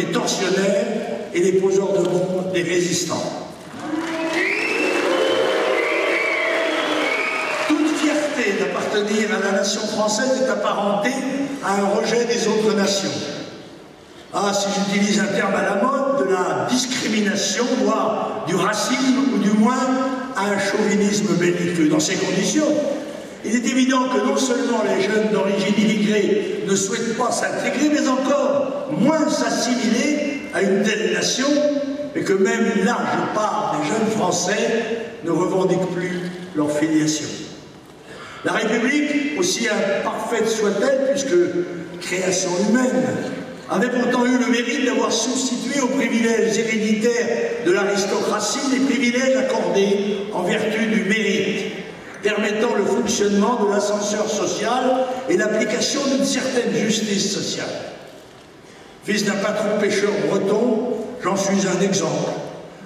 des tortionnaires et les poseurs de bombes des résistants. Toute fierté d'appartenir à la nation française est apparentée à un rejet des autres nations. Ah, si j'utilise un terme à la mode, de la discrimination, voire du racisme, ou du moins à un chauvinisme belliqueux. Dans ces conditions, il est évident que non seulement les jeunes d'origine immigrée ne souhaitent pas s'intégrer, mais encore moins s'assimiler à une telle nation, mais que même une large part des jeunes Français ne revendiquent plus leur filiation. La République, aussi imparfaite soit-elle, puisque création humaine, avait pourtant eu le mérite d'avoir substitué aux privilèges héréditaires de l'aristocratie les privilèges accordés en vertu du mérite, permettant le fonctionnement de l'ascenseur social et l'application d'une certaine justice sociale. Fils d'un patron pêcheur breton, j'en suis un exemple.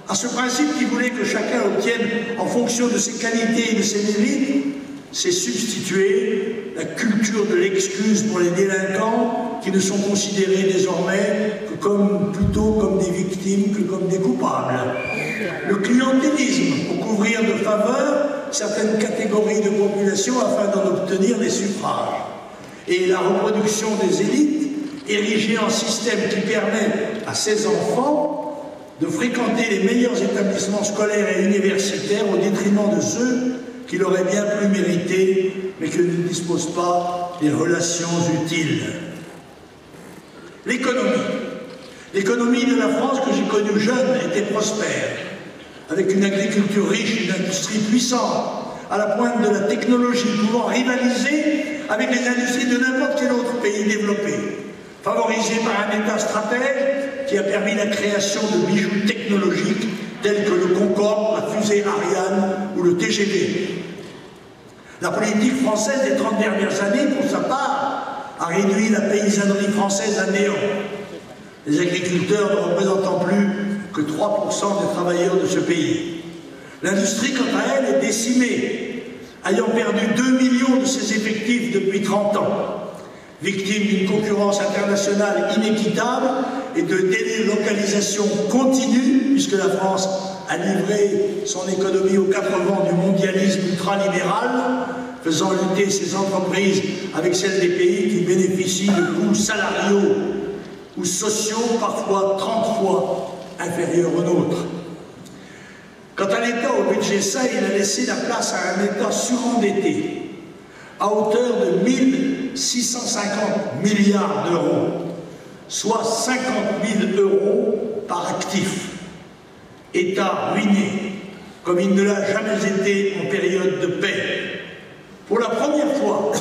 À ce principe qui voulait que chacun obtienne en fonction de ses qualités et de ses mérites, c'est substituer la culture de l'excuse pour les délinquants qui ne sont considérés désormais que plutôt comme des victimes que comme des coupables. Le clientélisme pour couvrir de faveur certaines catégories de population afin d'en obtenir des suffrages. Et la reproduction des élites érigée en système qui permet à ces enfants de fréquenter les meilleurs établissements scolaires et universitaires au détriment de ceux qui l'auraient bien plus mérité, mais qui ne disposent pas des relations utiles. L'économie. L'économie de la France que j'ai connue jeune était prospère, avec une agriculture riche, une industrie puissante, à la pointe de la technologie, pouvant rivaliser avec les industries de n'importe quel autre pays développé, favorisée par un État stratège qui a permis la création de bijoux technologiques tels que le Concorde, la fusée Ariane ou le TGV. La politique française des 30 dernières années, pour sa part, a réduit la paysannerie française à néant, les agriculteurs ne représentant plus que 3% des travailleurs de ce pays. L'industrie, quant à elle, est décimée, ayant perdu 2 millions de ses effectifs depuis 30 ans, victime d'une concurrence internationale inéquitable et de délocalisation continue, puisque la France a livré son économie aux 4 vents du mondialisme ultralibéral, faisant lutter ses entreprises avec celles des pays qui bénéficient de coûts salariaux ou sociaux parfois 30 fois inférieurs aux nôtres. Quant à l'État au budget sain, il a laissé la place à un État surendetté, à hauteur de 1650 milliards d'euros, soit 50 000 euros par actif. État ruiné, comme il ne l'a jamais été en période de paix. Pour la première fois,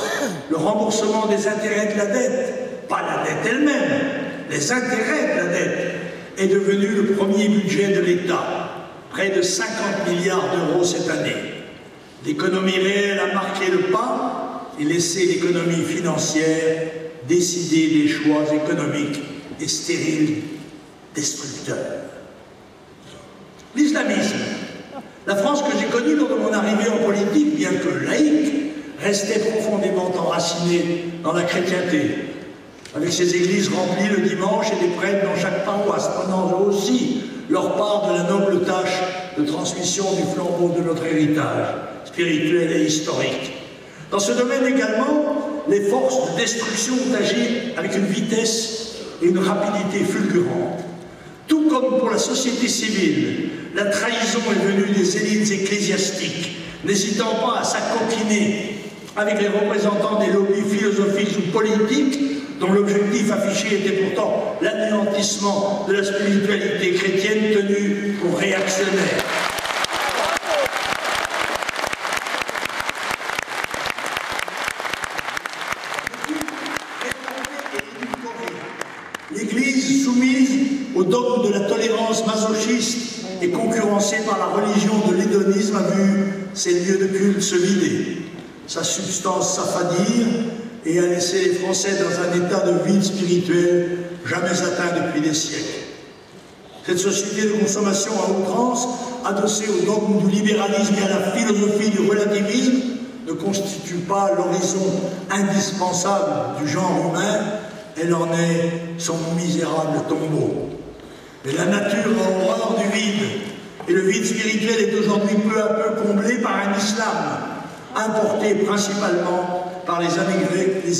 le remboursement des intérêts de la dette, pas la dette elle-même, les intérêts de la dette, est devenu le premier budget de l'État, près de 50 milliards d'euros cette année. L'économie réelle a marqué le pas et laissé l'économie financière décider des choix économiques et stériles, destructeurs. L'islamisme. La France que j'ai connue lors de mon arrivée en politique, bien que laïque, restait profondément enracinée dans la chrétienté, avec ses églises remplies le dimanche et des prêtres dans chaque paroisse, prenant eux aussi leur part de la noble tâche de transmission du flambeau de notre héritage spirituel et historique. Dans ce domaine également, les forces de destruction ont agi avec une vitesse et une rapidité fulgurantes. Tout comme pour la société civile, la trahison est venue des élites ecclésiastiques, n'hésitant pas à s'acoquiner avec les représentants des lobbies philosophiques ou politiques, dont l'objectif affiché était pourtant l'anéantissement de la spiritualité chrétienne tenue pour réactionnaire. L'Église soumise au dogme de la tolérance masochiste et concurrencée par la religion de l'hédonisme a vu ses lieux de culte se vider, sa substance s'affadir et a laissé les Français dans un état de vide spirituel jamais atteint depuis des siècles. Cette société de consommation à outrance, adossée au dogme du libéralisme et à la philosophie du relativisme, ne constitue pas l'horizon indispensable du genre humain, elle en est son misérable tombeau. Mais la nature a horreur du vide, et le vide spirituel est aujourd'hui peu à peu comblé par un islam importé principalement par les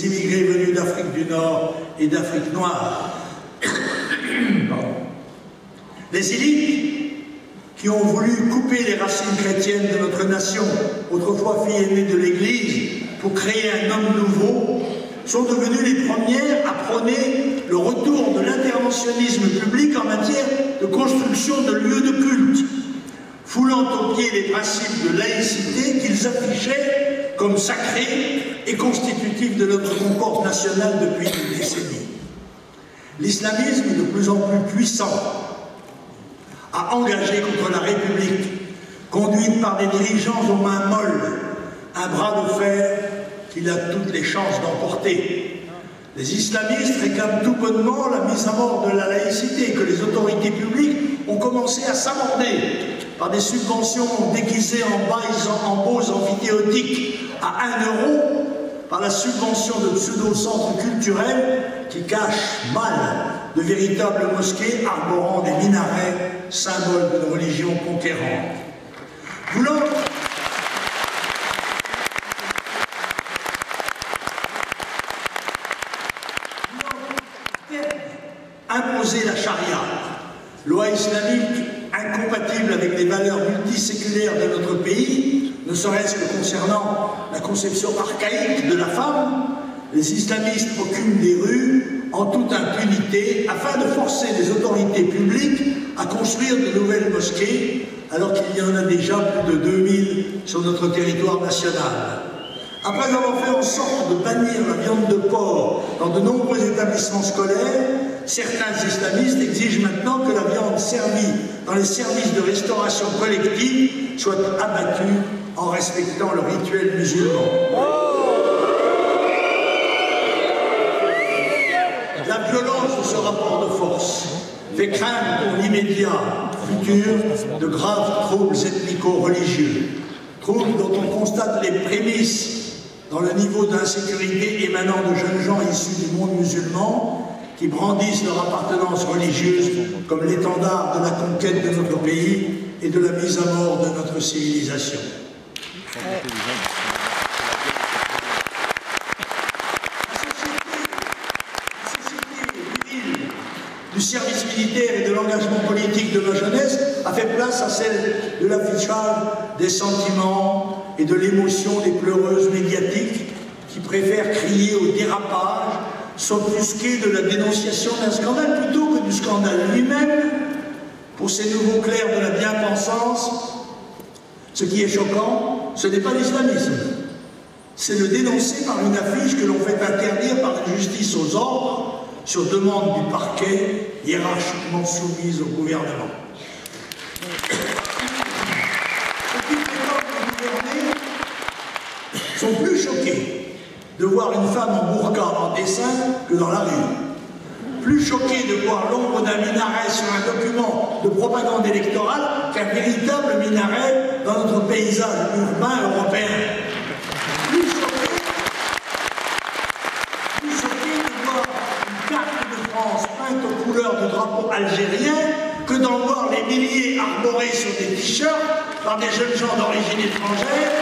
immigrés venus d'Afrique du Nord et d'Afrique noire. Les élites qui ont voulu couper les racines chrétiennes de notre nation, autrefois fille aînée de l'Église, pour créer un homme nouveau, sont devenues les premières à prôner le retour de l'interventionnisme public en matière de construction de lieux de culte, foulant aux pieds les principes de laïcité qu'ils affichaient comme sacrés et constitutifs de notre concorde nationale depuis des décennies. L'islamisme, de plus en plus puissant, a engagé contre la République, conduite par des dirigeants aux mains molles, un bras de fer qu'il a toutes les chances d'emporter. Les islamistes réclament tout bonnement la mise à mort de la laïcité que les autorités publiques ont commencé à s'amender par des subventions déguisées en baux amphithéotiques à 1 €, par la subvention de pseudo-centres culturels qui cachent mal de véritables mosquées arborant des minarets, symboles d'une religion conquérante. Voulant imposer la charia, loi islamique incompatible avec les valeurs multiséculaires de notre pays, ne serait-ce que concernant la conception archaïque de la femme, les islamistes occupent des rues en toute impunité afin de forcer les autorités publiques à construire de nouvelles mosquées alors qu'il y en a déjà plus de 2000 sur notre territoire national. Après avoir fait en sorte de bannir la viande de porc dans de nombreux établissements scolaires, certains islamistes exigent maintenant que la viande servie dans les services de restauration collective soit abattue en respectant le rituel musulman. La violence de ce rapport de force fait craindre pour l'immédiat futur de graves troubles ethnico-religieux, troubles dont on constate les prémices dans le niveau d'insécurité émanant de jeunes gens issus du monde musulman qui brandissent leur appartenance religieuse comme l'étendard de la conquête de notre pays et de la mise à mort de notre civilisation. Du service militaire et de l'engagement politique de ma jeunesse a fait place à celle de l'affichage des sentiments et de l'émotion des pleureuses médiatiques qui préfèrent crier au dérapage, s'offusquer de la dénonciation d'un scandale plutôt que du scandale lui-même. Pour ces nouveaux clercs de la bien-pensance, ce qui est choquant, ce n'est pas l'islamisme, c'est le dénoncer par une affiche que l'on fait interdire par une justice aux ordres sur demande du parquet, hiérarchiquement soumise au gouvernement. Ceux qui prétendent gouverner sont plus choqués de voir une femme en burqa en dessin que dans la rue. Plus choqués de voir l'ombre d'un minaret sur un document de propagande électorale qu'un véritable minaret dans notre paysage urbain européen. Plus choqués de voir une carte de France peinte aux couleurs du drapeau algérien que d'en voir les milliers arborés sur des t-shirts par des jeunes gens d'origine étrangère.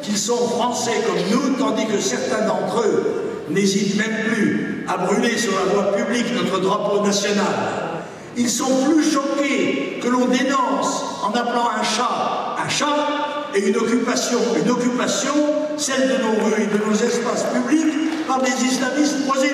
Qu'ils sont français comme nous, tandis que certains d'entre eux n'hésitent même plus à brûler sur la voie publique notre drapeau national. Ils sont plus choqués que l'on dénonce en appelant un chat et une occupation, celle de nos rues et de nos espaces publics par des islamistes posés